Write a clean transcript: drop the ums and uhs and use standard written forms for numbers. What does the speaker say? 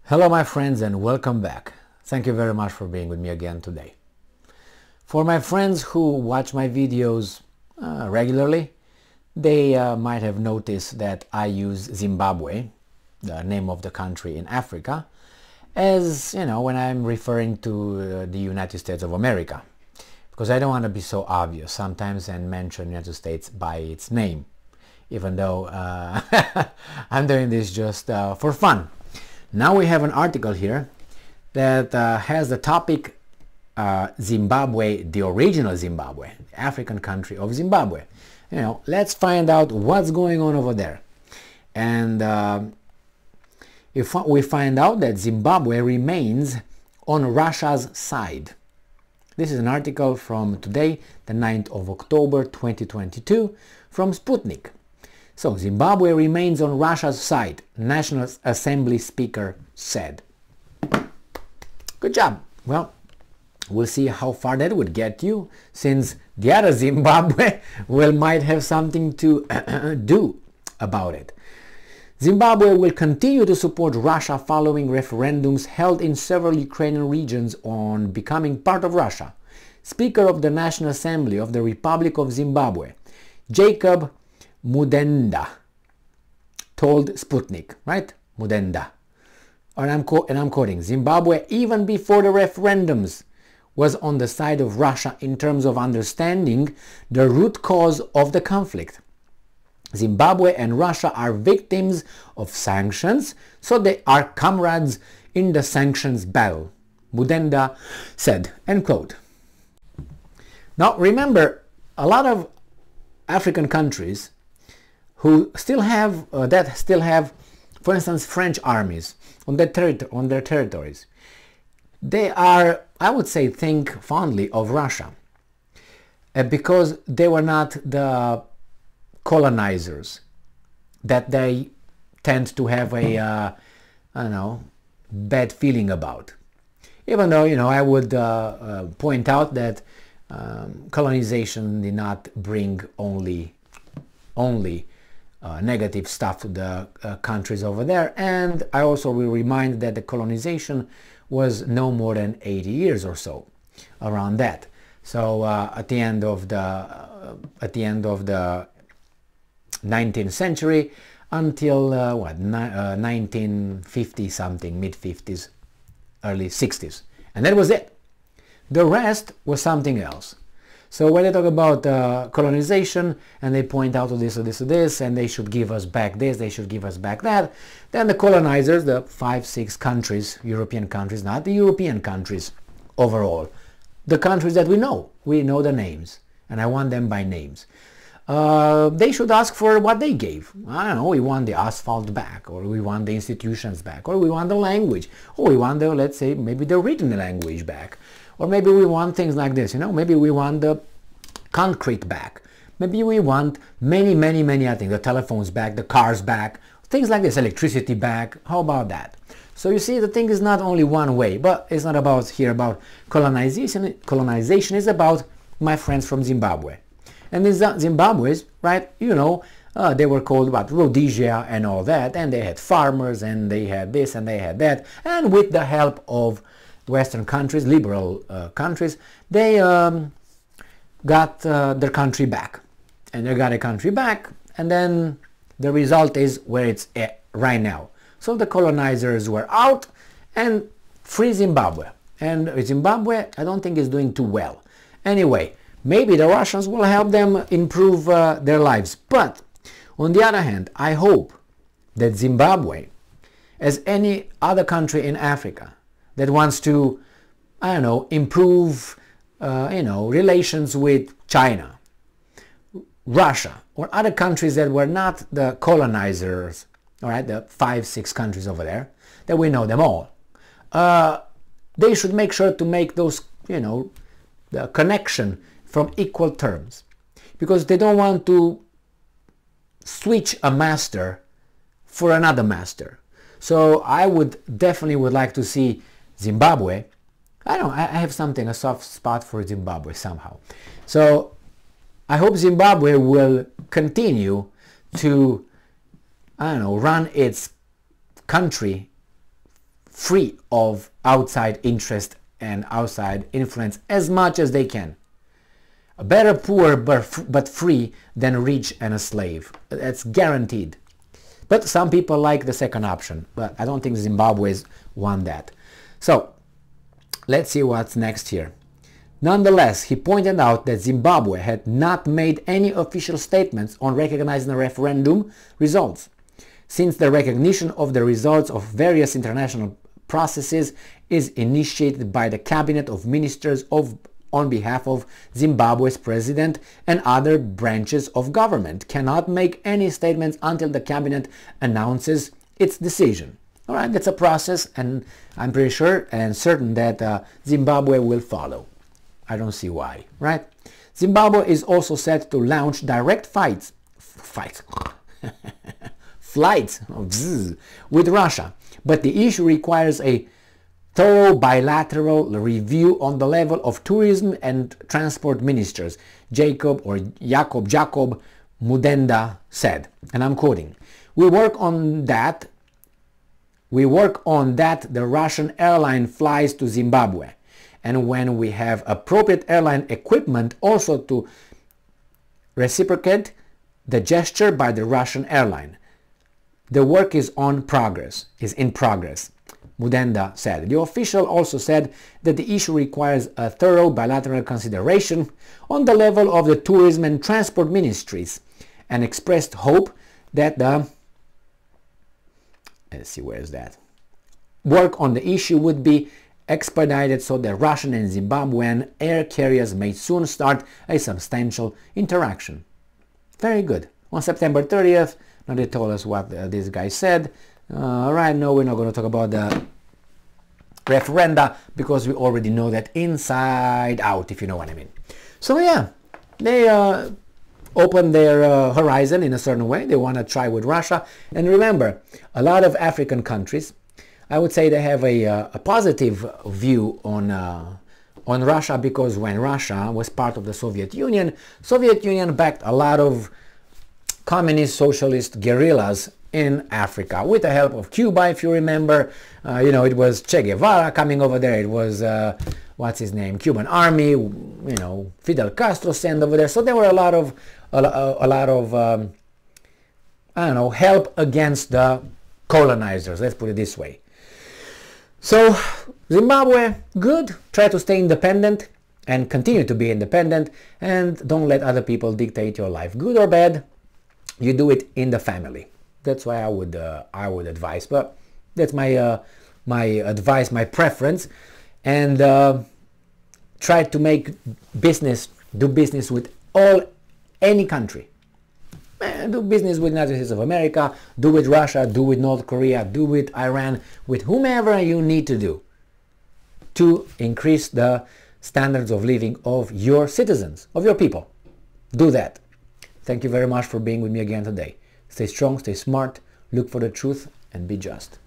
Hello my friends and welcome back. Thank you very much for being with me again today. For my friends who watch my videos regularly, they might have noticed that I use Zimbabwe, the name of the country in Africa, as when I'm referring to the United States of America, because I don't want to be so obvious sometimes and mention United States by its name, even though I'm doing this just for fun. Now we have an article here that has the topic Zimbabwe, the original Zimbabwe, the African country of Zimbabwe. Let's find out what's going on over there. And if we find out that Zimbabwe remains on Russia's side. This is an article from today, the 9th of October 2022, from Sputnik. So, Zimbabwe remains on Russia's side, National Assembly Speaker said. Good job. Well, we'll see how far that would get you, since the other Zimbabwe might have something to do about it. Zimbabwe will continue to support Russia following referendums held in several Ukrainian regions on becoming part of Russia. Speaker of the National Assembly of the Republic of Zimbabwe, Jacob Mudenda, told Sputnik, right? Mudenda. And I'm quoting, Zimbabwe, even before the referendums, was on the side of Russia in terms of understanding the root cause of the conflict. Zimbabwe and Russia are victims of sanctions, so they are comrades in the sanctions battle, Mudenda said, end quote. Now remember, a lot of African countries who still have, for instance, French armies on their territories, they are, I would say, think fondly of Russia because they were not the colonizers that they tend to have a, I don't know, bad feeling about. Even though, I would point out that colonization did not bring only negative stuff to the countries over there, and I also will remind that the colonization was no more than 80 years or so, around that. So at the end of the 19th century until 1950 something, mid 50s, early 60s, and that was it. The rest was something else. So when they talk about colonization and they point out to this or this or this, and they should give us back this, they should give us back that, then the colonizers, the 5-6 countries, European countries, not the European countries overall, the countries that we know the names, and I want them by names. They should ask for what they gave. I don't know, we want the asphalt back, or we want the institutions back, or we want the language, or we want the, let's say, maybe the written language back. Or maybe we want things like this, maybe we want the concrete back. Maybe we want many other things, the telephones back, the cars back, things like this, electricity back. How about that? So you see, the thing is not only one way, but it's not about colonization. Colonization is about my friends from Zimbabwe. And these Zimbabweans, right, they were called Rhodesia and all that, and they had farmers, and they had this, and they had that, and with the help of Western countries, liberal countries, they got their country back. And they got a country back, and then the result is where it's at right now. So the colonizers were out, and free Zimbabwe. And Zimbabwe, I don't think, is doing too well. Anyway, maybe the Russians will help them improve their lives. But, on the other hand, I hope that Zimbabwe, as any other country in Africa, that wants to, I don't know, improve, relations with China, Russia, or other countries that were not the colonizers, all right, the 5-6 countries over there, that we know them all. They should make sure to make those, the connection from equal terms, because they don't want to switch a master for another master. So I would definitely like to see Zimbabwe. I have a soft spot for Zimbabwe somehow. So I hope Zimbabwe will continue to, run its country free of outside interest and outside influence as much as they can. Better poor but free than rich and a slave. That's guaranteed. But some people like the second option, but I don't think Zimbabwe's want that. So let's see what's next here. Nonetheless, he pointed out that Zimbabwe had not made any official statements on recognizing the referendum results, since the recognition of the results of various international processes is initiated by the Cabinet of Ministers on behalf of Zimbabwe's president, and other branches of government cannot make any statements until the cabinet announces its decision. All right, that's a process, and I'm pretty sure and certain that Zimbabwe will follow. I don't see why, right? Zimbabwe is also set to launch direct flights with Russia, but the issue requires a thorough bilateral review on the level of tourism and transport ministers, Jacob Mudenda said, and I'm quoting, we work on that the Russian airline flies to Zimbabwe, and when we have appropriate airline equipment also to reciprocate the gesture by the Russian airline. The work is in progress, Mudenda said. The official also said that the issue requires a thorough bilateral consideration on the level of the tourism and transport ministries, and expressed hope that the work on the issue would be expedited so that Russian and Zimbabwean air carriers may soon start a substantial interaction. Very good. On September 30th, now they told us what this guy said. Right now we're not going to talk about the referenda because we already know that inside out, if you know what I mean. So yeah, they open their horizon in a certain way. They want to try with Russia. And remember, a lot of African countries, I would say they have a positive view on Russia, because when Russia was part of the Soviet Union backed a lot of communist socialist guerrillas in Africa with the help of Cuba, if you remember. It was Che Guevara coming over there. It was what's his name, Cuban Army. Fidel Castro sent over there. So there were a lot of help against the colonizers. Let's put it this way. So Zimbabwe, good. Try to stay independent and continue to be independent, and don't let other people dictate your life, good or bad. You do it in the family. That's why I would advise. But that's my my advice, my preference, and try to do business with any country. Do business with the United States of America, do with Russia, do with North Korea, do with Iran, with whomever you need to do to increase the standards of living of your citizens, of your people. Do that. Thank you very much for being with me again today. Stay strong, stay smart, look for the truth, and be just.